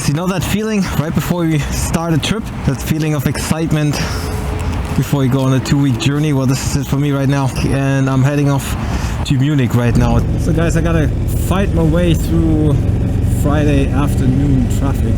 guys, you know that feeling right before we start a trip? That feeling of excitement before you go on a 2-week journey? Well, this is it for me right now, and I'm heading off to Munich right now. So guys, I gotta fight my way through Friday afternoon traffic.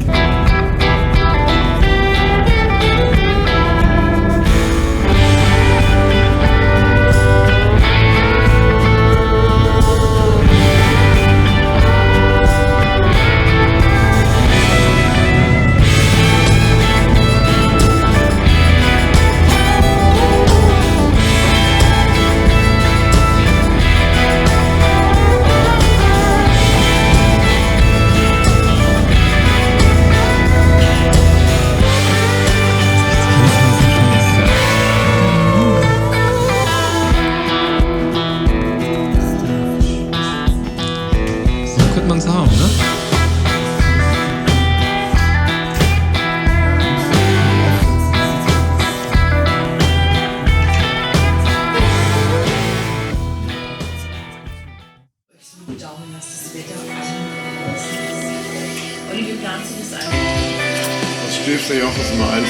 Der Jochen ist immer einfach.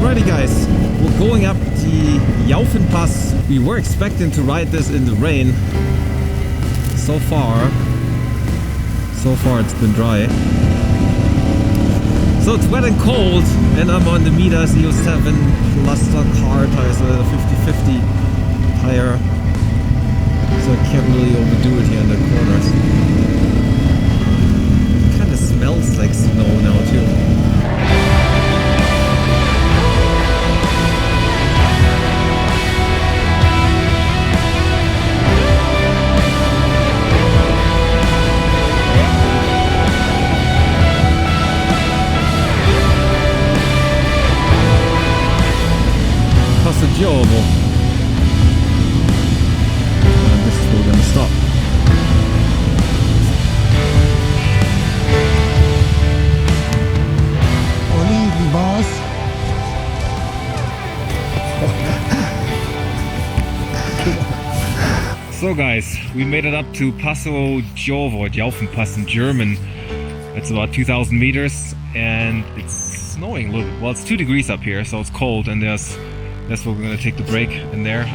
Alrighty guys, we're going up the Jaufen Pass. We were expecting to ride this in the rain. So far it's been dry. So it's wet and cold, and I'm on the Midas EO7 Cluster car tires, so a 50/50 tire. So I can't really overdo it here in the corners. It kind of smells like snow now too. Jaufen. And this is where we're going to stop. Olli, wie war's? So guys, we made it up to Passo Giovo, Jaufen Pass in German. It's about 2,000 meters and it's snowing a little bit. Well, it's 2 degrees up here, so it's cold, and that's where we're gonna take the break in there.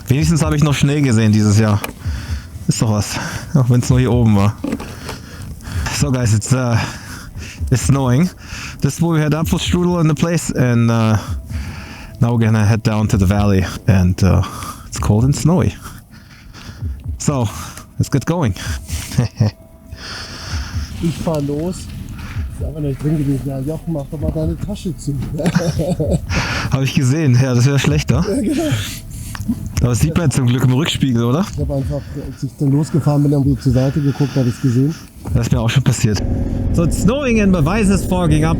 Wenigstens habe ich noch Schnee gesehen dieses Jahr. Ist doch was, auch wenn es nur hier oben war. So guys, it's snowing. This is where we head up for Strudel in the place, and now we're gonna head down to the valley, and it's cold and snowy. So let's get going. Ich fahr los. Ist aber nicht drin gewesen. Ja, Jochen, mach doch mal deine Tasche zu. Habe ich gesehen, ja, das wäre schlechter. Ja, genau. Aber das sieht man zum Glück im Rückspiegel, oder? Ich habe einfach, als ich dann losgefahren bin, irgendwo zur Seite geguckt, habe ich es gesehen. Das ist mir auch schon passiert. So it's snowing and my visor is fogging up.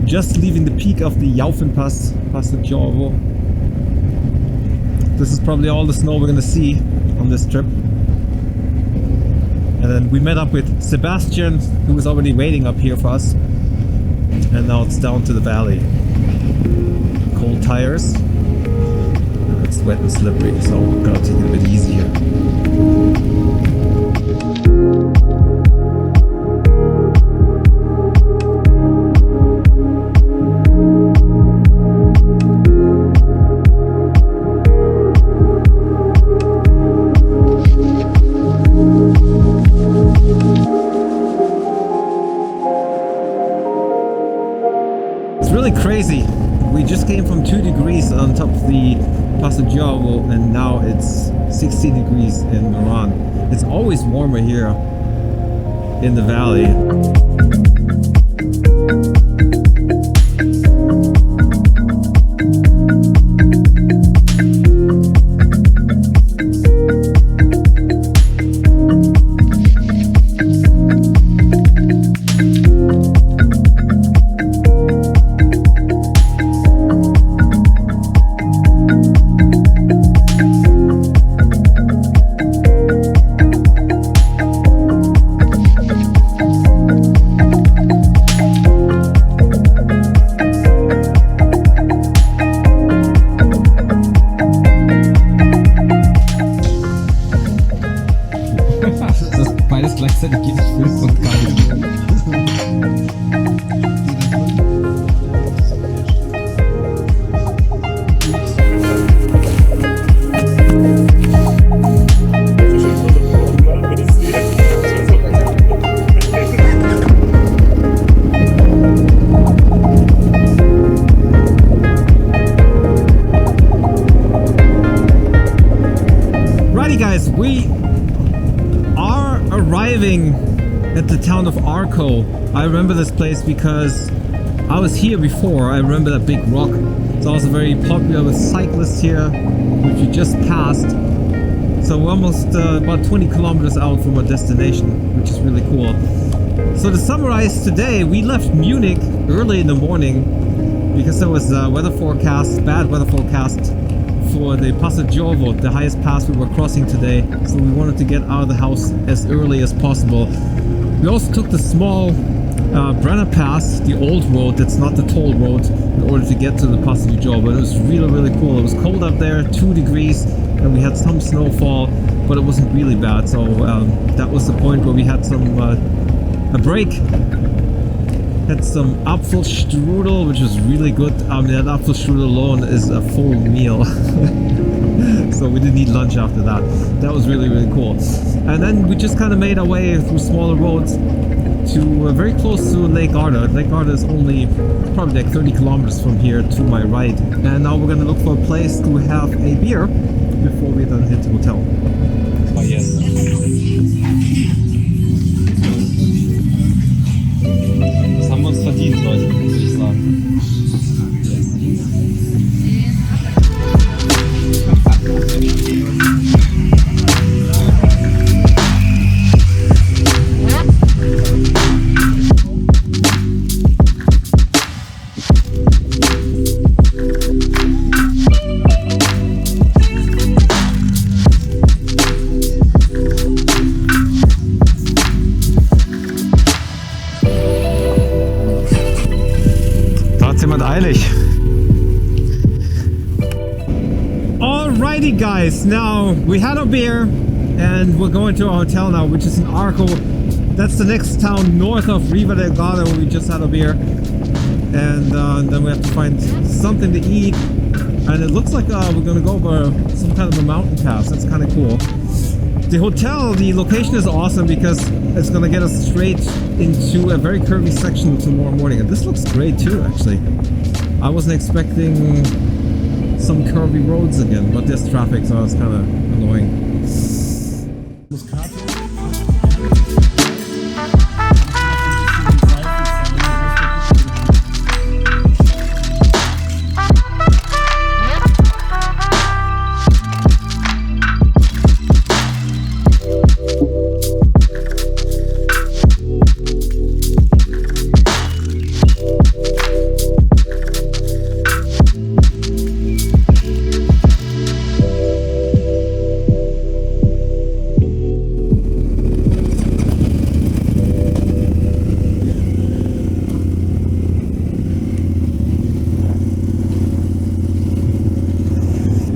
Just leaving the peak of the Jaufen Pass, Passo Giovo. This is probably all the snow we're gonna see on this trip. And then we met up with Sebastian, who was already waiting up here for us. And now it's down to the valley. Cold tires. It's wet and slippery, so I'm gonna take it a bit easier. We just came from 2 degrees on top of the Passo Giovo, and now it's 16 degrees in Milan. It's always warmer here in the valley. Gleichzeitig geht es Film und gar nicht. Righty guys, we are arriving at the town of Arco. I remember this place because I was here before. I remember that big rock. It's also very popular with cyclists here, which we just passed. So we're almost about 20 kilometers out from our destination, which is really cool. So to summarize today, we left Munich early in the morning because there was a weather forecast, bad weather forecast for the Passo Giovo, the highest pass we were crossing today. So we wanted to get out of the house as early as possible. We also took the small Brenner Pass, the old road that's not the toll road, in order to get to the Passo Giovo. It was really, really cool. It was cold up there, 2 degrees, and we had some snowfall, but it wasn't really bad. So that was the point where we had some a break. Had some Apfelstrudel, which was really good. I mean, that Apfelstrudel alone is a full meal. So we didn't need lunch after that. That was really, really cool. And then we just kind of made our way through smaller roads to very close to Lake Garda. Lake Garda is only probably like 30 kilometers from here to my right. And now we're going to look for a place to have a beer before we then hit the hotel. Oh, yes. Das haben wir uns verdient, Leute, muss ich sagen. Alrighty guys, now we had a beer and we're going to our hotel now, which is in Arco. That's the next town north of Riva del Garda where we just had a beer. And then we have to find something to eat. And it looks like we're gonna go over some kind of a mountain pass. That's kind of cool. The hotel, the location is awesome because it's gonna get us straight into a very curvy section tomorrow morning. And this looks great too, actually. I wasn't expecting some curvy roads again, but there's traffic, so it's kind of annoying.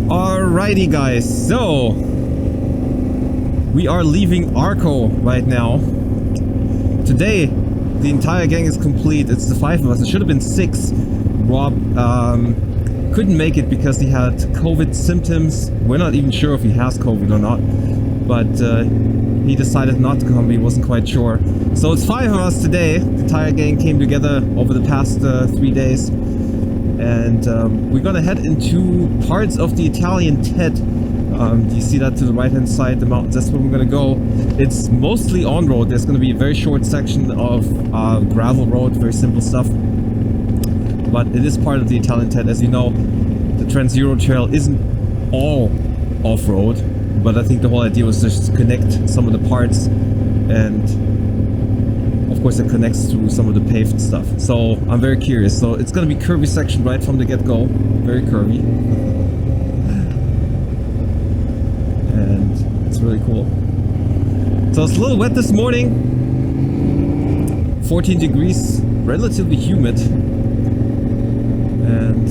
Alrighty guys, so we are leaving Arco right now. Today the entire gang is complete. It's the 5 of us. It should have been 6. Rob couldn't make it because he had COVID symptoms. We're not even sure if he has COVID or not, but he decided not to come. He wasn't quite sure. So it's 5 of us today. The entire gang came together over the past 3 days. and we're gonna head into parts of the Italian TET. You see that to the right hand side, the mountains, that's where we're gonna go. It's mostly on-road. There's gonna be a very short section of gravel road, very simple stuff. But it is part of the Italian TET. As you know, the Trans-Euro Trail isn't all off-road, but I think the whole idea was just to connect some of the parts, and of course it connects to some of the paved stuff. So I'm very curious. So it's gonna be curvy section right from the get-go, very curvy. And it's really cool. So it's a little wet this morning, 14 degrees, relatively humid, and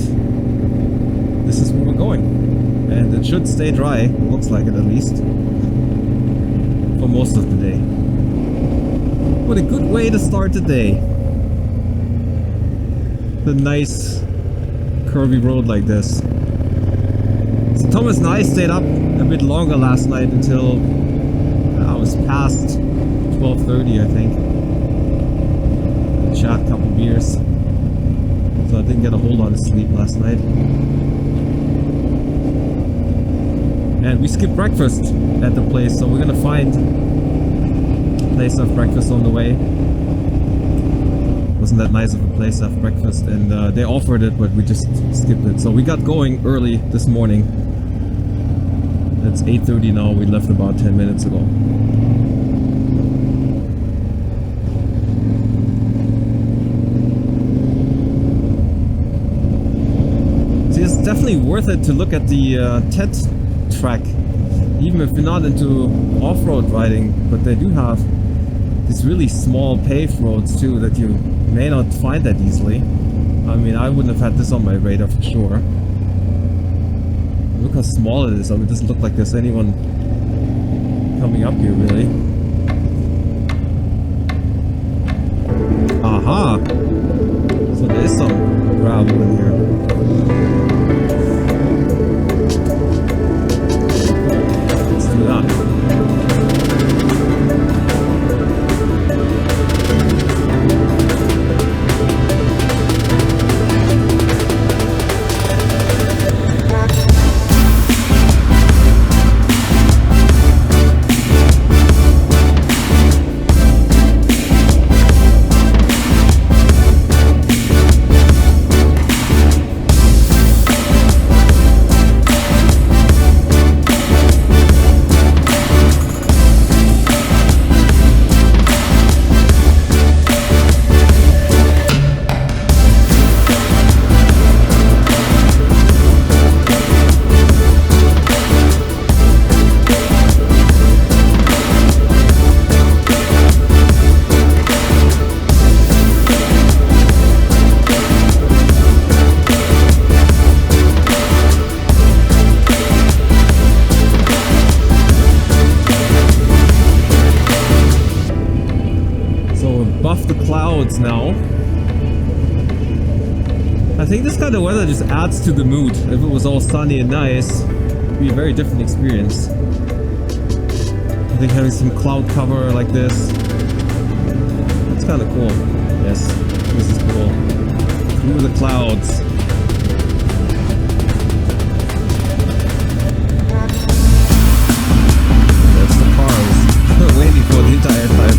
this is where we're going. And it should stay dry, looks like it at least, for most of the day. What a good way to start the day. The nice curvy road like this. So Thomas and I stayed up a bit longer last night until I was past 12:30, I think. Shot a couple beers, so I didn't get a whole lot of sleep last night. And we skipped breakfast at the place, so we're gonna find a place to have breakfast on the way. Wasn't that nice of a place to have breakfast, and they offered it, but we just skipped it. So we got going early this morning. It's 8:30 now, we left about 10 minutes ago. See, it's definitely worth it to look at the TET track, even if you're not into off-road riding, but they do have these really small paved roads too that you may not find that easily. I mean, I wouldn't have had this on my radar for sure. Look how small it is. I mean, it doesn't look like there's anyone coming up here, really. Aha! So there is some gravel in here. Let's do that. Now I think this kind of weather just adds to the mood. If it was all sunny and nice, it'd be a very different experience. I think having some cloud cover like this, it's kind of cool. Yes, this is cool. Through the clouds. That's the cars. Waiting for the entire time.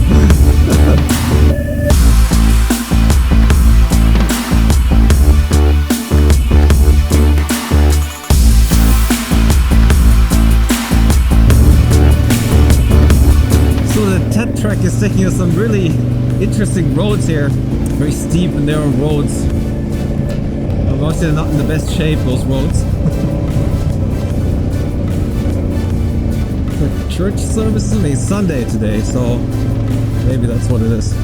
Track is taking us some really interesting roads here, very steep and narrow roads. Obviously they're not in the best shape, those roads. The church service is Sunday today, so maybe that's what it is.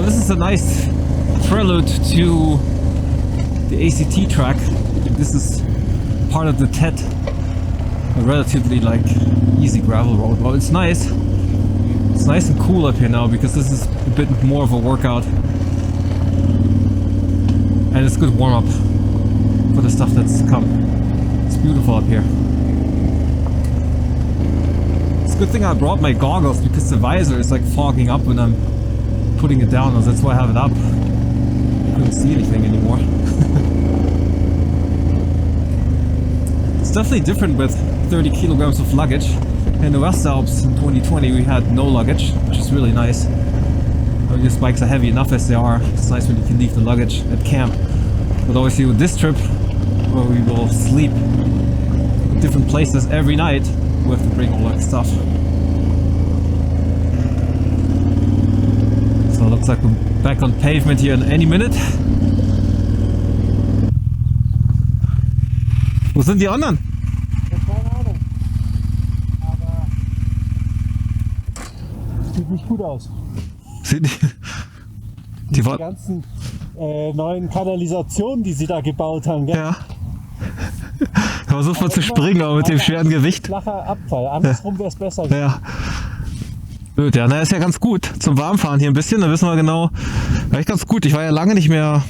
this is a nice prelude to the ACT track. This is part of the TET, a relatively like easy gravel road. Well, it's nice. It's nice and cool up here now because this is a bit more of a workout. And it's good warm up for the stuff that's to come. It's beautiful up here. It's a good thing I brought my goggles because the visor is like fogging up when I'm putting it down. That's why I have it up. I couldn't see anything anymore. It's definitely different with 30 kilograms of luggage. In the West Alps in 2020 we had no luggage, which is really nice. These bikes are heavy enough as they are. It's nice when you can leave the luggage at camp. But obviously with this trip, where we will sleep at different places every night, we have to bring all that stuff. So it looks like we're back on pavement here in any minute. Wo sind die anderen? Keine Ahnung. Aber sieht nicht gut aus. Die ganzen neuen Kanalisationen, die sie da gebaut haben. Gell? Ja. Versucht man zu springen, aber mit dem schweren Gewicht. Flacher Abfall. Andersrum wäre es besser. Ja. Blöd, ja, na ist ja ganz gut zum Warmfahren hier ein bisschen. Da wissen wir genau. War echt ganz gut. Ich war ja lange nicht mehr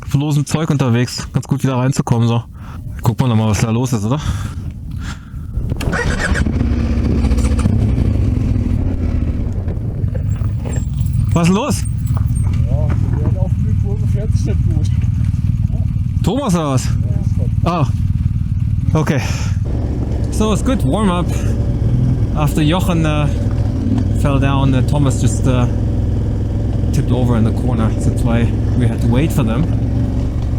auf losem Zeug unterwegs. Ganz gut wieder reinzukommen. So. Gucken wir noch mal, was da los ist, oder? Was ist denn los? Ja, wir werden aufblüht, wo fährt es nicht gut. Thomas oder was? Ah, okay. So it's good warm up. After Jochen fell down, Thomas just tipped over in the corner. That's why we had to wait for them.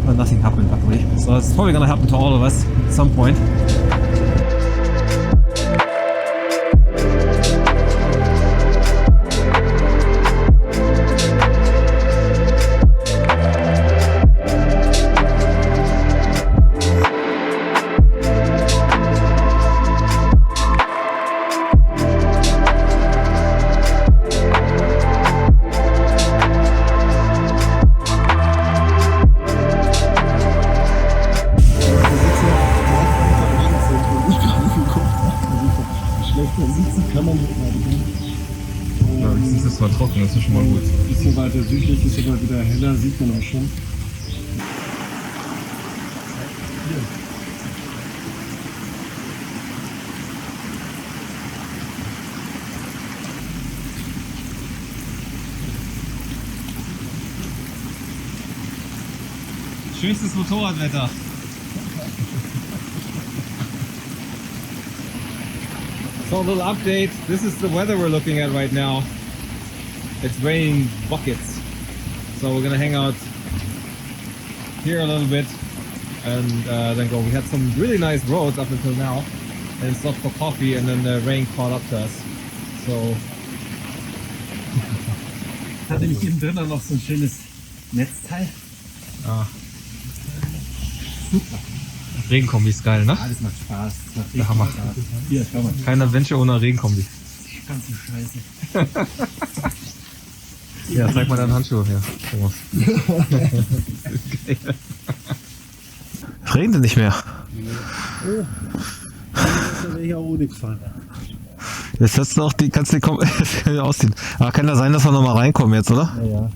But nothing happened luckily. So it's probably gonna happen to all of us at some point. Trocken, das ist schon mal gut. Ein bisschen weiter südlich ist aber wieder heller, sieht man auch schon. Schönstes Motorradwetter. So a little update. This is the weather we're looking at right now. It's raining buckets. So we're gonna hang out here a little bit and then go. We had some really nice roads up until now and stopped for coffee and then the rain caught up to us. So Hat nämlich hier drin noch so ein schönes Netzteil. ah. Super. Regenkombi ist geil, ne? Ah, das macht Spaß. Das macht Der Hammer. Spaß. Hier, schau mal. Kein Adventure ohne Regenkombi. Ganz so scheiße. Ja, zeig mal deine Handschuhe her. Es regnet nicht mehr. Oh. Das wäre ja ohne gefahren. Jetzt hast du auch die, kannst du die ausziehen. Aber kann ja sein, dass wir noch mal reinkommen jetzt, oder? Ja, ja.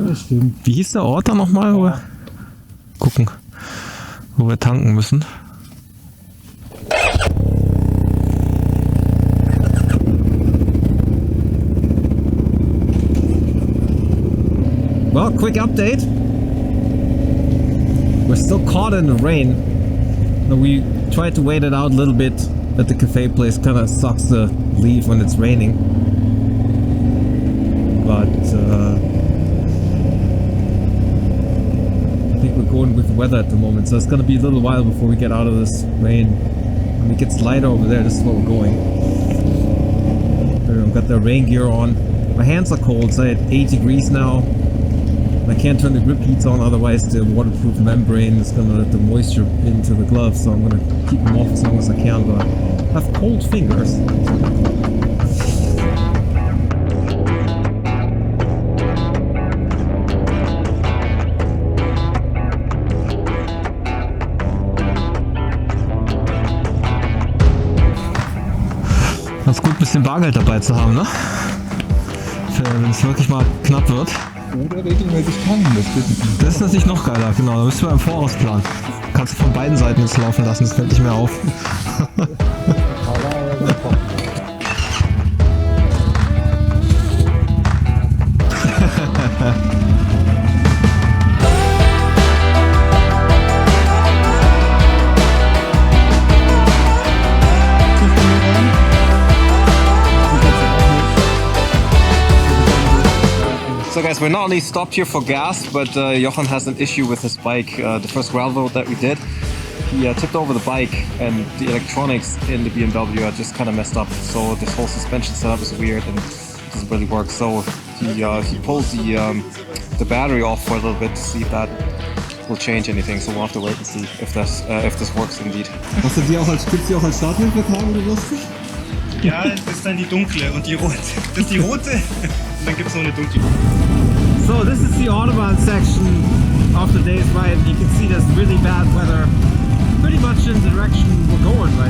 Das stimmt. Wie hieß der Ort da nochmal? Ja. Gucken, wo wir tanken müssen. Well, quick update. We're still caught in the rain. We tried to wait it out a little bit at the cafe place. Kind of sucks to leave when it's raining. But I think we're going with the weather at the moment. So it's going to be a little while before we get out of this rain. When it gets lighter over there, this is where we're going. I've got the rain gear on. My hands are cold. It's at 8 degrees now. I can't turn the grip heats on, otherwise the waterproof membrane is gonna let the moisture into the gloves, so I'm gonna keep them off as long as I can, but I have cold fingers. Ganz gut, ein bisschen Bargeld dabei zu haben, ne? Wenn es wirklich mal knapp wird. Oder regelmäßig tanken, das geht nicht. Das ist natürlich noch geiler, genau. Da müssen wir im Voraus planen. Kannst du von beiden Seiten jetzt laufen lassen, das fällt nicht mehr auf. So guys, we're not only stopped here for gas, but Jochen has an issue with his bike. The first gravel road that we did, he tipped over the bike and the electronics in the BMW are just kind of messed up. So this whole suspension setup is weird and doesn't really work. So he pulls the battery off for a little bit to see if that will change anything. So we'll have to wait and see if this works indeed. Hast du die auch als Starthilfe tragen, du wirst? Ja, das ist dann die dunkle und die rote. Das ist die rote und dann gibt es noch eine dunkle. So this is the Autobahn section of the day's ride. You can see there's really bad weather pretty much in the direction we're going right